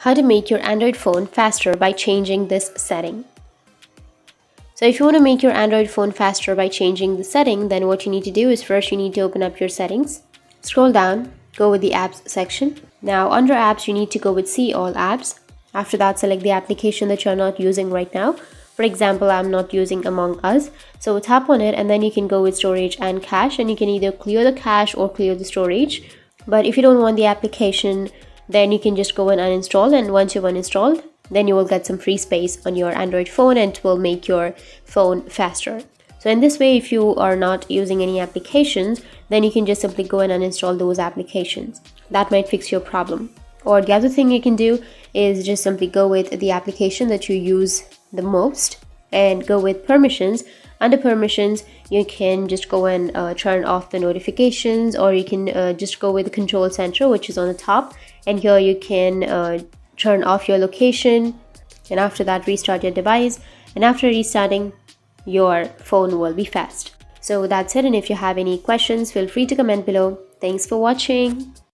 how to make your Android phone faster by changing this setting. So if you want to make your Android phone faster by changing the setting, then what you need to do is first you need to open up your settings, scroll down, go with the apps section. Now under apps, you need to go with see all apps. After that, select the application that you're not using right now. For example, I'm not using Among Us. So tap on it and then you can go with storage and cache, and you can either clear the cache or clear the storage. But if you don't want the application, then you can just go and uninstall, and once you've uninstalled, then you will get some free space on your Android phone and it will make your phone faster. So in this way, if you are not using any applications, then you can just simply go and uninstall those applications. That might fix your problem. Or the other thing you can do is just simply go with the application that you use the most and go with permissions. Under permissions, you can just go and turn off the notifications, or you can just go with the control center, which is on the top, and here you can turn off your location, and after that restart your device, and after restarting, your phone will be fast. So that's it, and if you have any questions, feel free to comment below. Thanks for watching.